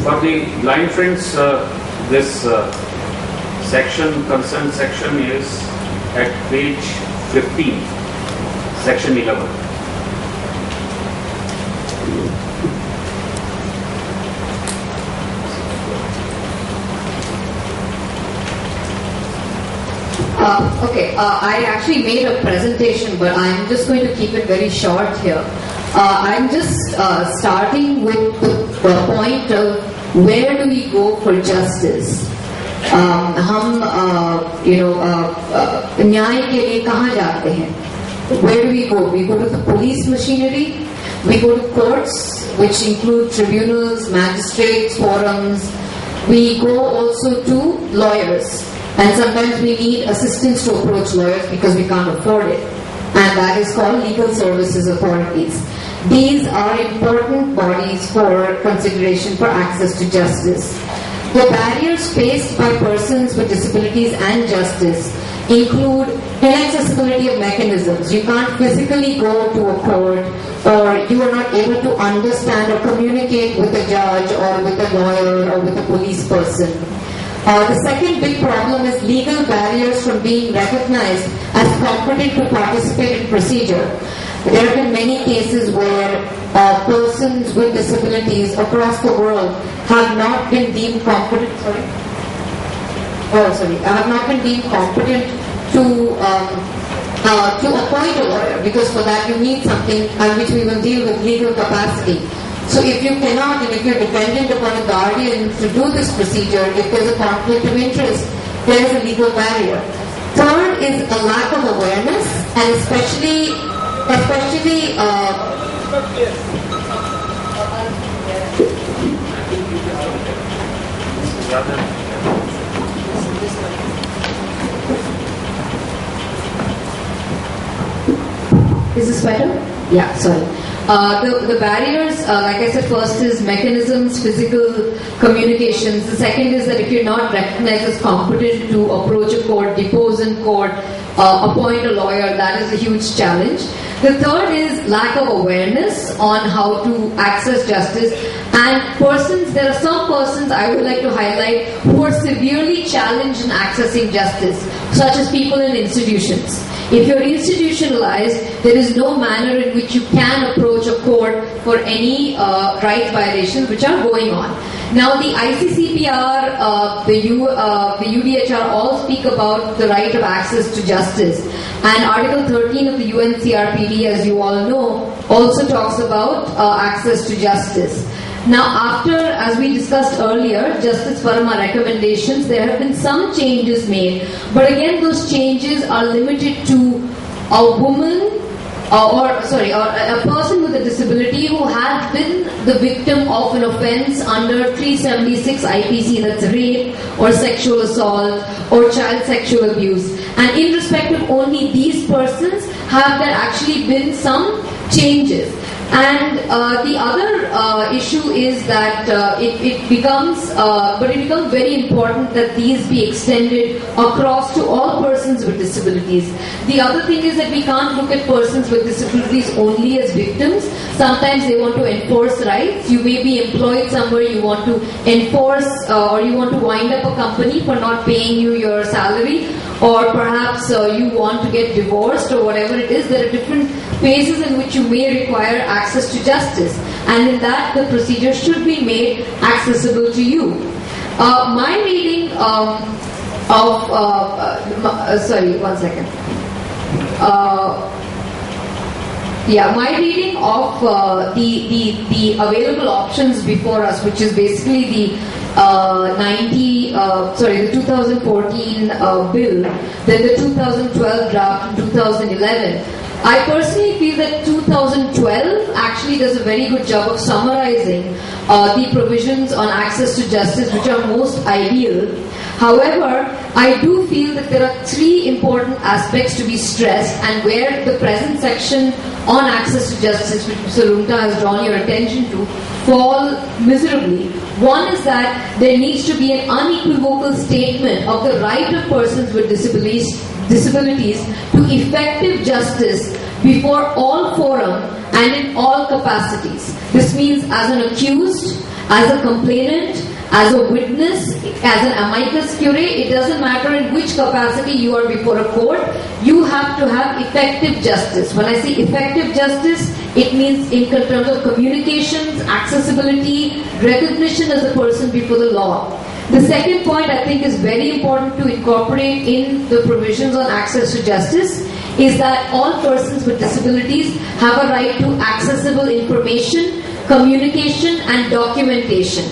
For the blind friends, this consent section is at page 15, section 11. I actually made a presentation, but I'm just going to keep it very short here. I'm just starting with the point of where do we go for justice. हम न्याय के लिए कहाँ जाते हैं? Where do we go? We go to the police machinery. We go to courts, which include tribunals, magistrates, forums. We go also to lawyers. And sometimes we need assistance to approach lawyers because we can't afford it. And that is called legal services authorities. These are important bodies for consideration for access to justice. The barriers faced by persons with disabilities and justice include inaccessibility of mechanisms. You can't physically go to a court, or you are not able to understand or communicate with a judge or with a lawyer or with a police person. The second big problem is legal barriers from being recognized as competent to participate in procedure. There have been many cases where persons with disabilities across the world have not been deemed competent. Have not been deemed competent to appoint a lawyer, because for that you need something on which we will deal with legal capacity. So if you cannot, and if you're dependent upon a guardian to do this procedure, if there's a conflict of interest, there is a legal barrier. Third is a lack of awareness, and especially Is this better? Yeah, sorry. The barriers, like I said, first is mechanisms, physical communications. The second is that if you're not recognized as competent to approach a court, depose in court, appoint a lawyer, that is a huge challenge. The third is lack of awareness on how to access justice. And there are some persons I would like to highlight who are severely challenged in accessing justice, such as people in institutions. If you're institutionalized, there is no manner in which you can approach a court for any rights violations which are going on. Now, the ICCPR, the UDHR all speak about the right of access to justice. And Article 13 of the UNCRPD, as you all know, also talks about access to justice. Now, after, as we discussed earlier, Justice Verma recommendations, there have been some changes made. But again, those changes are limited to a woman, or a person with a disability who has been the victim of an offence under 376 IPC, that's rape or sexual assault or child sexual abuse. And in respect of only these persons have there actually been some changes. And the other issue is that it becomes very important that these be extended across to all persons with disabilities. The other thing is that we can't look at persons with disabilities only as victims. Sometimes they want to enforce rights. You may be employed somewhere, you want to enforce or you want to wind up a company for not paying you your salary, or perhaps you want to get divorced or whatever it is. There are different phases in which you may require access to justice, and in that the procedure should be made accessible to you. My reading my reading of the available options before us, which is basically the 2014 bill, then the 2012 draft, and 2011. I personally feel that 2012 actually does a very good job of summarizing the provisions on access to justice which are most ideal. However, I do feel that there are three important aspects to be stressed, and where the present section on access to justice, which Mr. Lunta has drawn your attention to, fall miserably. One is that there needs to be an unequivocal statement of the right of persons with disabilities to effective justice before all forum and in all capacities. This means as an accused, as a complainant, as a witness, as an amicus curiae, it doesn't matter in which capacity you are before a court, you have to have effective justice. When I say effective justice, it means in terms of communications, accessibility, recognition as a person before the law. The second point I think is very important to incorporate in the provisions on access to justice is that all persons with disabilities have a right to accessible information, communication and documentation.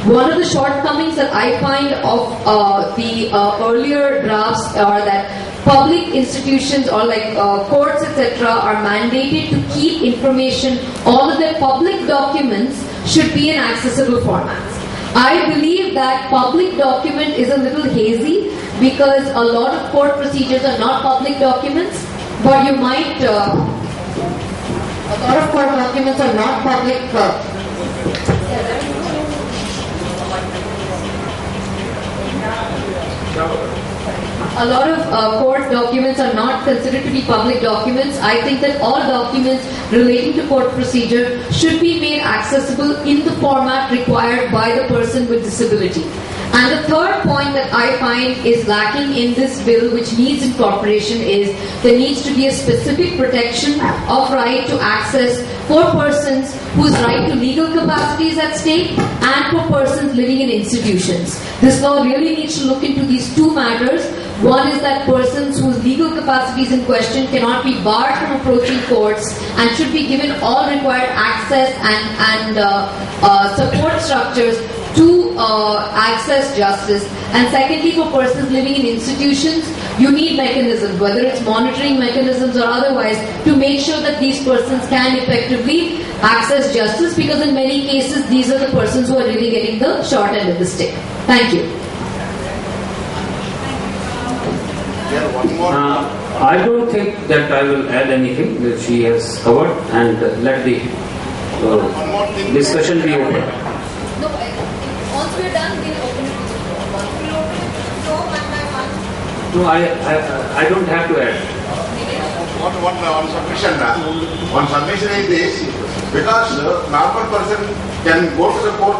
One of the shortcomings that I find of the earlier drafts are that public institutions or like courts etc. are mandated to keep information, all of their public documents should be in accessible formats. I believe that public document is a little hazy because a lot of court procedures are not public documents, but you might, a lot of court documents are not public. A lot of court documents are not considered to be public documents. I think that all documents relating to court procedure should be made accessible in the format required by the person with disability. And the third point that I find is lacking in this bill, which needs incorporation, is there needs to be a specific protection of right to access for persons whose right to legal capacity is at stake and for persons living in institutions. This law really needs to look into these two matters. One is that persons whose legal capacities in question cannot be barred from approaching courts and should be given all required access and support structures to access justice. And secondly, for persons living in institutions, you need mechanisms, whether it's monitoring mechanisms or otherwise, to make sure that these persons can effectively access justice, because in many cases, these are the persons who are really getting the short end of the stick. Thank you. I don't think that I will add anything that she has covered, and let the discussion be open. No, once we're done, we'll open it. No, I don't have to add. One submission is this, because normal person can go to the court